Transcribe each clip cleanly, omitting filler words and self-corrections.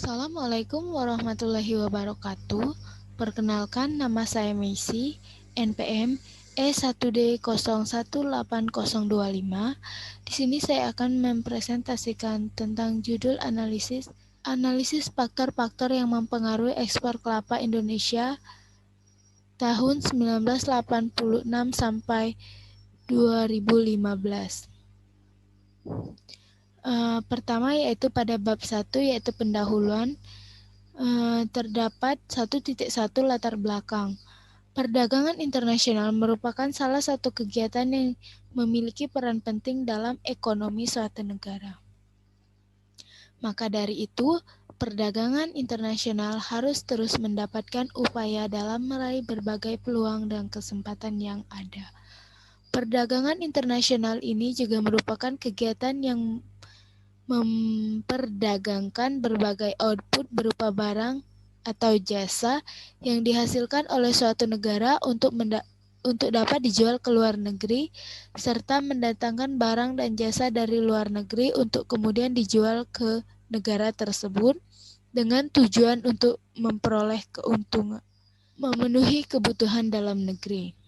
Assalamualaikum warahmatullahi wabarakatuh. Perkenalkan, nama saya Meisi, NPM E1D018025. Di sini saya akan mempresentasikan tentang judul analisis faktor-faktor yang mempengaruhi ekspor kelapa Indonesia tahun 1986 sampai 2015. Pertama yaitu pada bab 1 yaitu pendahuluan. Terdapat 1.1 latar belakang. Perdagangan internasional merupakan salah satu kegiatan yang memiliki peran penting dalam ekonomi suatu negara. Maka dari itu, perdagangan internasional harus terus mendapatkan upaya dalam meraih berbagai peluang dan kesempatan yang ada. Perdagangan internasional ini juga merupakan kegiatan yang memperdagangkan berbagai output berupa barang atau jasa yang dihasilkan oleh suatu negara untuk dapat dijual ke luar negeri, serta mendatangkan barang dan jasa dari luar negeri untuk kemudian dijual ke negara tersebut dengan tujuan untuk memperoleh keuntungan, memenuhi kebutuhan dalam negeri.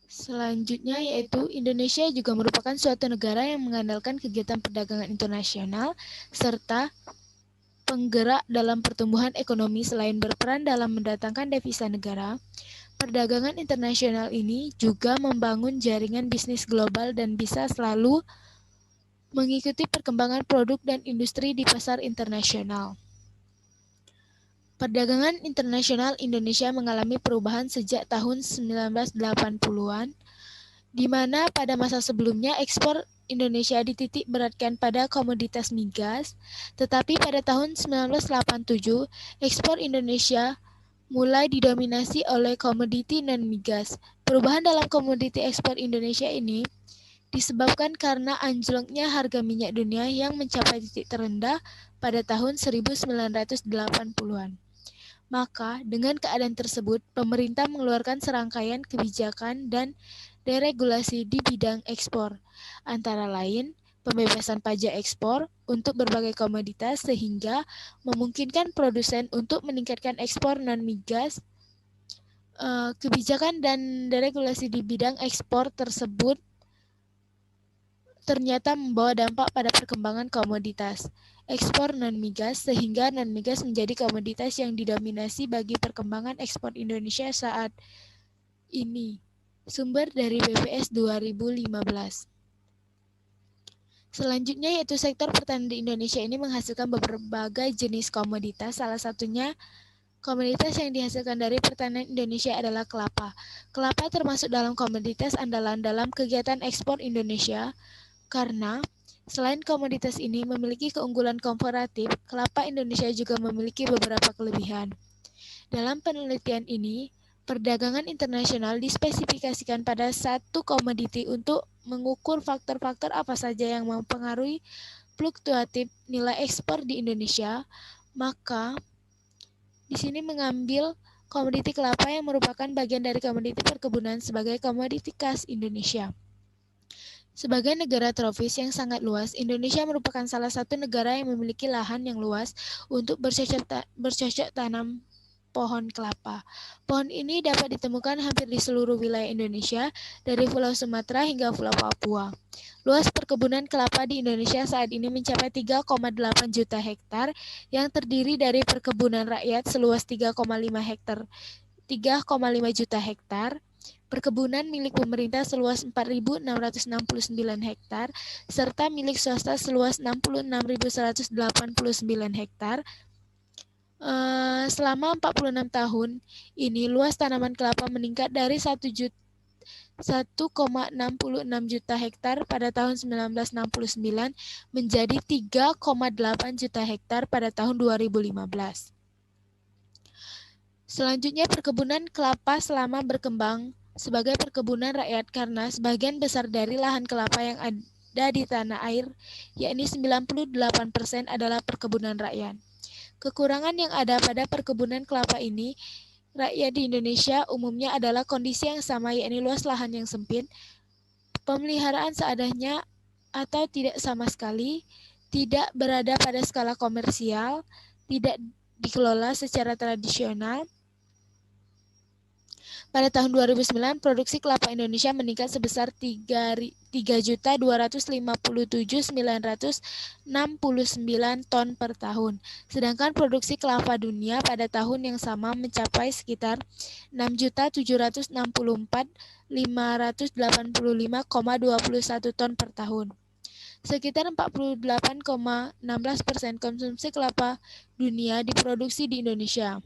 Selanjutnya yaitu Indonesia juga merupakan suatu negara yang mengandalkan kegiatan perdagangan internasional serta penggerak dalam pertumbuhan ekonomi. Selain berperan dalam mendatangkan devisa negara, perdagangan internasional ini juga membangun jaringan bisnis global dan bisa selalu mengikuti perkembangan produk dan industri di pasar internasional. Perdagangan internasional Indonesia mengalami perubahan sejak tahun 1980-an, di mana pada masa sebelumnya ekspor Indonesia dititik beratkan pada komoditas migas, tetapi pada tahun 1987 ekspor Indonesia mulai didominasi oleh komoditi non-migas. Perubahan dalam komoditi ekspor Indonesia ini disebabkan karena anjloknya harga minyak dunia yang mencapai titik terendah pada tahun 1980-an. Maka, dengan keadaan tersebut, pemerintah mengeluarkan serangkaian kebijakan dan deregulasi di bidang ekspor, antara lain pembebasan pajak ekspor untuk berbagai komoditas sehingga memungkinkan produsen untuk meningkatkan ekspor non-migas. Kebijakan dan deregulasi di bidang ekspor tersebut ternyata membawa dampak pada perkembangan komoditas ekspor non-migas sehingga non-migas menjadi komoditas yang didominasi bagi perkembangan ekspor Indonesia saat ini. Sumber dari BPS 2015. Selanjutnya yaitu sektor pertanian di Indonesia ini menghasilkan berbagai jenis komoditas. Salah satunya komoditas yang dihasilkan dari pertanian Indonesia adalah kelapa. Kelapa termasuk dalam komoditas andalan dalam kegiatan ekspor Indonesia karena selain komoditas ini memiliki keunggulan komparatif, kelapa Indonesia juga memiliki beberapa kelebihan. Dalam penelitian ini, perdagangan internasional dispesifikasikan pada satu komoditi untuk mengukur faktor-faktor apa saja yang mempengaruhi fluktuatif nilai ekspor di Indonesia. Maka di sini mengambil komoditi kelapa yang merupakan bagian dari komoditi perkebunan sebagai komoditi khas Indonesia. Sebagai negara tropis yang sangat luas, Indonesia merupakan salah satu negara yang memiliki lahan yang luas untuk bercocok tanam pohon kelapa. Pohon ini dapat ditemukan hampir di seluruh wilayah Indonesia, dari Pulau Sumatera hingga Pulau Papua. Luas perkebunan kelapa di Indonesia saat ini mencapai 3,8 juta hektar, yang terdiri dari perkebunan rakyat seluas 3,5 juta hektar, perkebunan milik pemerintah seluas 4.669 hektar, serta milik swasta seluas 66.189 hektar. Selama 46 tahun ini, luas tanaman kelapa meningkat dari 1,66 juta hektar pada tahun 1969 menjadi 3,8 juta hektar pada tahun 2015. Selanjutnya, perkebunan kelapa selama berkembang sebagai perkebunan rakyat karena sebagian besar dari lahan kelapa yang ada di tanah air, yakni 98% adalah perkebunan rakyat. Kekurangan yang ada pada perkebunan kelapa ini, rakyat di Indonesia umumnya adalah kondisi yang sama, yakni luas lahan yang sempit, pemeliharaan seadanya atau tidak sama sekali, tidak berada pada skala komersial, tidak dikelola secara tradisional. Pada tahun 2009, produksi kelapa Indonesia meningkat sebesar 3.257.969 ton per tahun. Sedangkan produksi kelapa dunia pada tahun yang sama mencapai sekitar 6.764.585,21 ton per tahun. Sekitar 48,16% konsumsi kelapa dunia diproduksi di Indonesia.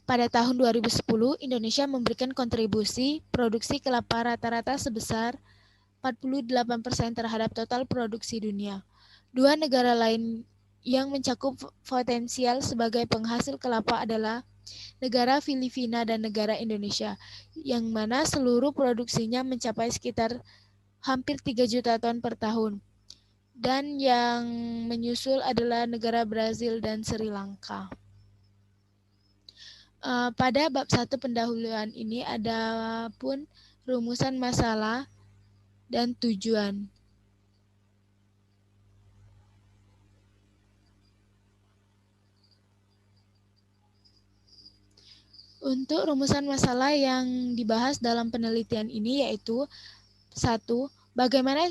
Pada tahun 2010, Indonesia memberikan kontribusi produksi kelapa rata-rata sebesar 48% terhadap total produksi dunia. Dua negara lain yang mencakup potensial sebagai penghasil kelapa adalah negara Filipina dan negara Indonesia, yang mana seluruh produksinya mencapai sekitar hampir 3 juta ton per tahun. Dan yang menyusul adalah negara Brazil dan Sri Lanka. Pada bab 1 pendahuluan ini ada pun rumusan masalah dan tujuan. Untuk rumusan masalah yang dibahas dalam penelitian ini yaitu 1. Bagaimana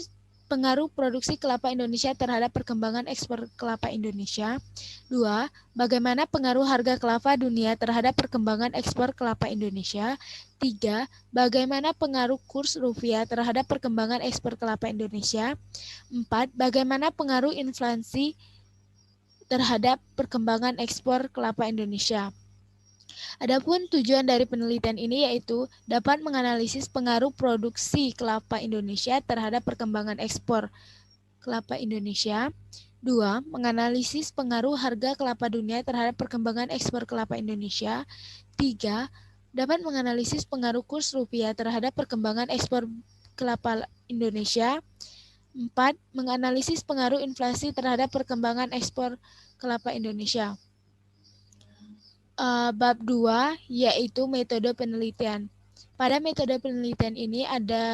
pengaruh produksi kelapa Indonesia terhadap perkembangan ekspor kelapa Indonesia. 2. Bagaimana pengaruh harga kelapa dunia terhadap perkembangan ekspor kelapa Indonesia. 3. Bagaimana pengaruh kurs rupiah terhadap perkembangan ekspor kelapa Indonesia. 4. Bagaimana pengaruh inflasi terhadap perkembangan ekspor kelapa Indonesia. Adapun tujuan dari penelitian ini yaitu dapat menganalisis pengaruh produksi kelapa Indonesia terhadap perkembangan ekspor kelapa Indonesia. 2. Menganalisis pengaruh harga kelapa dunia terhadap perkembangan ekspor kelapa Indonesia. 3. Dapat menganalisis pengaruh kurs rupiah terhadap perkembangan ekspor kelapa Indonesia. 4. Menganalisis pengaruh inflasi terhadap perkembangan ekspor kelapa Indonesia. Bab 2 yaitu metode penelitian. Pada metode penelitian ini ada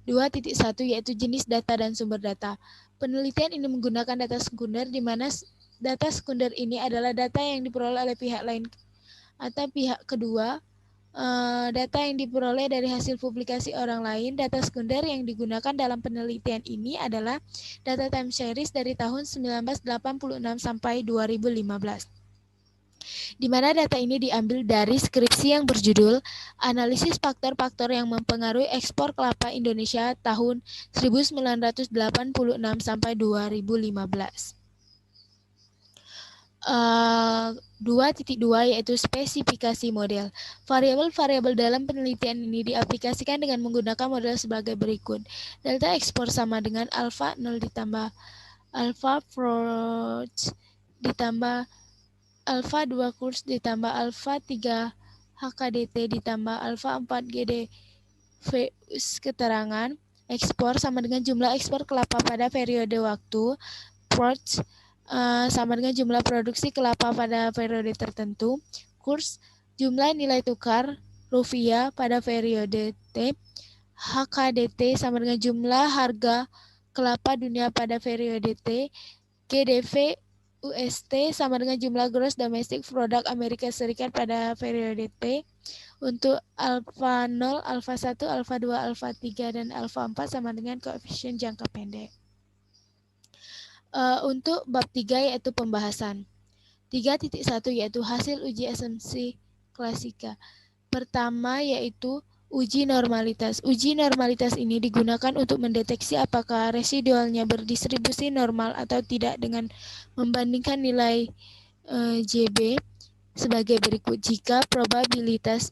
2.1 yaitu jenis data dan sumber data. Penelitian ini menggunakan data sekunder di mana data sekunder ini adalah data yang diperoleh oleh pihak lain atau pihak kedua. Data yang diperoleh dari hasil publikasi orang lain. Data sekunder yang digunakan dalam penelitian ini adalah data time series dari tahun 1986 sampai 2015. Di mana data ini diambil dari skripsi yang berjudul Analisis Faktor-Faktor yang Mempengaruhi Ekspor Kelapa Indonesia tahun 1986 sampai 2015. 2.2 yaitu spesifikasi model. Variabel-variabel dalam penelitian ini diaplikasikan dengan menggunakan model sebagai berikut. Delta ekspor sama dengan alfa 0 ditambah alfa approach ditambah alfa 2 kurs ditambah alfa 3 HKDT ditambah alfa 4 GDV keterangan ekspor sama dengan jumlah ekspor kelapa pada periode waktu. Approach sama dengan jumlah produksi kelapa pada periode tertentu. Kurs jumlah nilai tukar rupiah pada periode T. HKDT sama dengan jumlah harga kelapa dunia pada periode T. GDV UST sama dengan jumlah gross domestic product Amerika Serikat pada periode T. Untuk alfa 0, alfa 1, alfa 2, alfa 3, dan alfa 4 sama dengan koefisien jangka pendek. Untuk bab 3 yaitu pembahasan. 3.1 yaitu hasil uji asumsi klasika. Pertama yaitu uji normalitas. Uji normalitas ini digunakan untuk mendeteksi apakah residualnya berdistribusi normal atau tidak dengan membandingkan nilai JB sebagai berikut. Jika probabilitas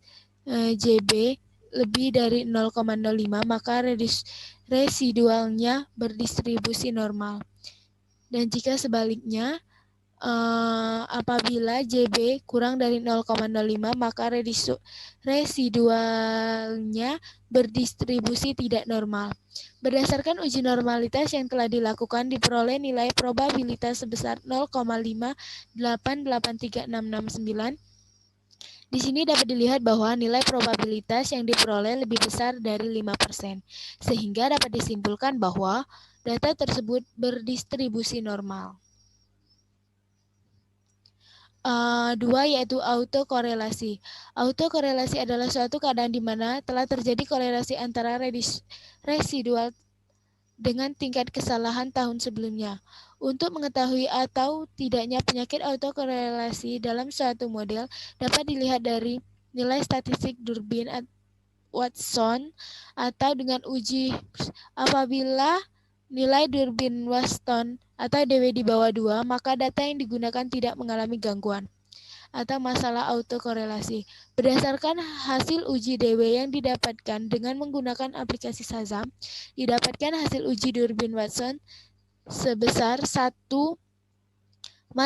JB lebih dari 0,05 maka residualnya berdistribusi normal. Dan jika sebaliknya, apabila JB kurang dari 0,05 maka residualnya berdistribusi tidak normal. Berdasarkan uji normalitas yang telah dilakukan, diperoleh nilai probabilitas sebesar 0,588369. Di sini dapat dilihat bahwa nilai probabilitas yang diperoleh lebih besar dari 5%, sehingga dapat disimpulkan bahwa data tersebut berdistribusi normal. Dua yaitu autokorelasi. Autokorelasi adalah suatu keadaan di mana telah terjadi korelasi antara residual dengan tingkat kesalahan tahun sebelumnya. Untuk mengetahui atau tidaknya penyakit autokorelasi dalam suatu model dapat dilihat dari nilai statistik Durbin Watson atau dengan uji apabila nilai Durbin Watson atau DW di bawah 2, maka data yang digunakan tidak mengalami gangguan atau masalah autokorelasi. Berdasarkan hasil uji DW yang didapatkan dengan menggunakan aplikasi Shazam, didapatkan hasil uji Durbin Watson sebesar 1,7993299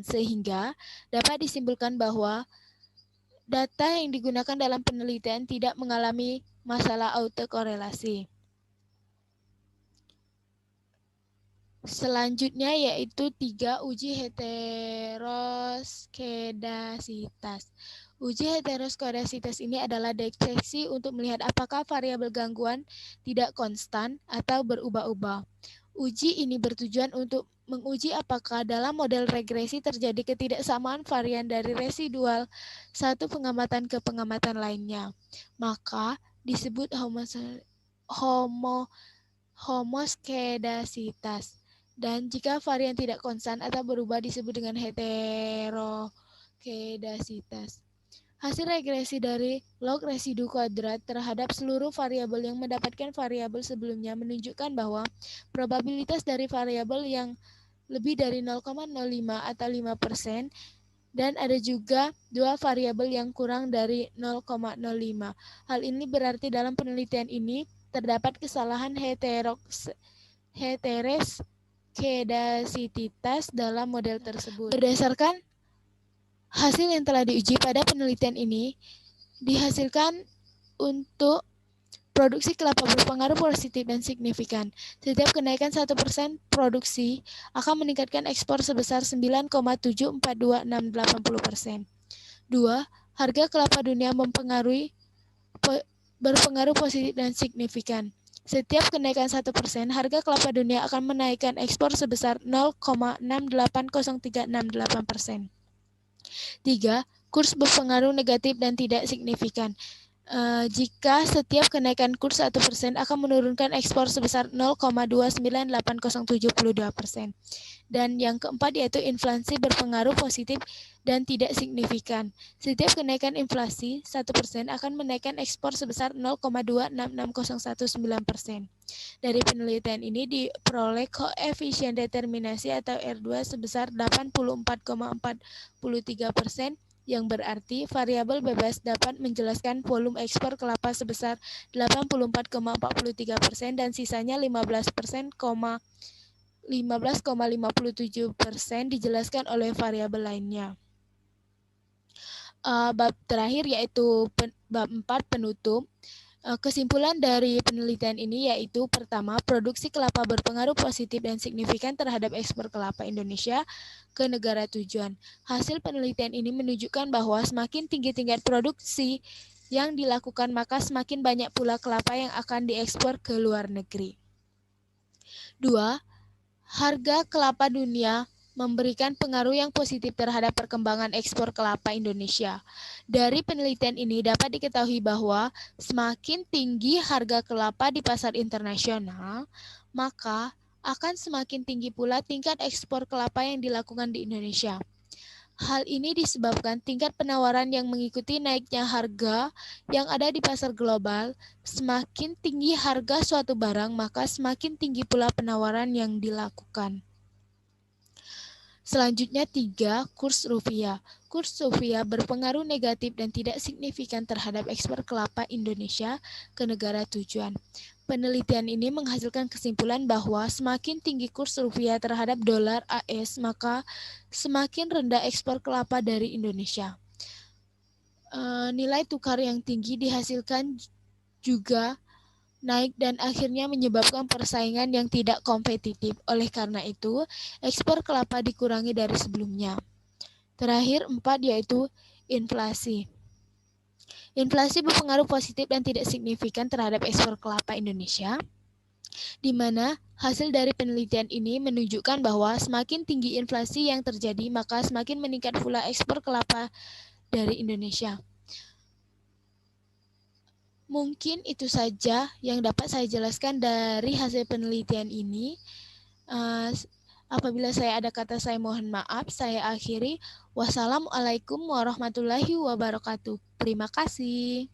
sehingga dapat disimpulkan bahwa data yang digunakan dalam penelitian tidak mengalami masalah autokorelasi. Selanjutnya yaitu 3 uji heteroskedasitas. Uji heteroskedasitas ini adalah deteksi untuk melihat apakah variabel gangguan tidak konstan atau berubah-ubah. Uji ini bertujuan untuk menguji apakah dalam model regresi terjadi ketidaksamaan varian dari residual satu pengamatan ke pengamatan lainnya. Maka disebut homoskedasitas. Dan jika varian tidak konstan atau berubah disebut dengan heterokedasitas. Hasil regresi dari log residu kuadrat terhadap seluruh variabel yang mendapatkan variabel sebelumnya menunjukkan bahwa probabilitas dari variabel yang lebih dari 0,05 atau 5% dan ada juga 2 variabel yang kurang dari 0,05. Hal ini berarti dalam penelitian ini terdapat kesalahan heterokedasitas dalam model tersebut. Berdasarkan hasil yang telah diuji pada penelitian ini, dihasilkan untuk produksi kelapa berpengaruh positif dan signifikan. Setiap kenaikan 1% produksi akan meningkatkan ekspor sebesar 9,742680%. 2. Harga kelapa dunia berpengaruh positif dan signifikan. Setiap kenaikan 1%, harga kelapa dunia akan menaikkan ekspor sebesar 0,680368%. 3. Kurs berpengaruh negatif dan tidak signifikan. Jika setiap kenaikan kurs 1% akan menurunkan ekspor sebesar 0,298072%. Dan yang keempat yaitu inflasi berpengaruh positif dan tidak signifikan. Setiap kenaikan inflasi 1% akan menaikkan ekspor sebesar 0,266019%. Dari penelitian ini diperoleh koefisien determinasi atau R2 sebesar 84,43%, yang berarti variabel bebas dapat menjelaskan volume ekspor kelapa sebesar 84,43% dan sisanya 15,57% dijelaskan oleh variabel lainnya. Bab terakhir yaitu bab 4 penutup. Kesimpulan dari penelitian ini yaitu pertama, produksi kelapa berpengaruh positif dan signifikan terhadap ekspor kelapa Indonesia ke negara tujuan. Hasil penelitian ini menunjukkan bahwa semakin tinggi tingkat produksi yang dilakukan, maka semakin banyak pula kelapa yang akan diekspor ke luar negeri. 2. Harga kelapa dunia memberikan pengaruh yang positif terhadap perkembangan ekspor kelapa Indonesia. Dari penelitian ini dapat diketahui bahwa semakin tinggi harga kelapa di pasar internasional, maka akan semakin tinggi pula tingkat ekspor kelapa yang dilakukan di Indonesia. Hal ini disebabkan tingkat penawaran yang mengikuti naiknya harga yang ada di pasar global. Semakin tinggi harga suatu barang, maka semakin tinggi pula penawaran yang dilakukan. Selanjutnya 3. Kurs rupiah. Kurs rupiah berpengaruh negatif dan tidak signifikan terhadap ekspor kelapa Indonesia ke negara tujuan. Penelitian ini menghasilkan kesimpulan bahwa semakin tinggi kurs rupiah terhadap dolar AS, maka semakin rendah ekspor kelapa dari Indonesia. Nilai tukar yang tinggi dihasilkan juga naik dan akhirnya menyebabkan persaingan yang tidak kompetitif. Oleh karena itu, ekspor kelapa dikurangi dari sebelumnya. Terakhir 4 yaitu inflasi. Inflasi berpengaruh positif dan tidak signifikan terhadap ekspor kelapa Indonesia. di mana hasil dari penelitian ini menunjukkan bahwa semakin tinggi inflasi yang terjadi, maka semakin meningkat pula ekspor kelapa dari Indonesia. Mungkin itu saja yang dapat saya jelaskan dari hasil penelitian ini. Apabila saya ada kata saya mohon maaf, saya akhiri. Wassalamualaikum warahmatullahi wabarakatuh. Terima kasih.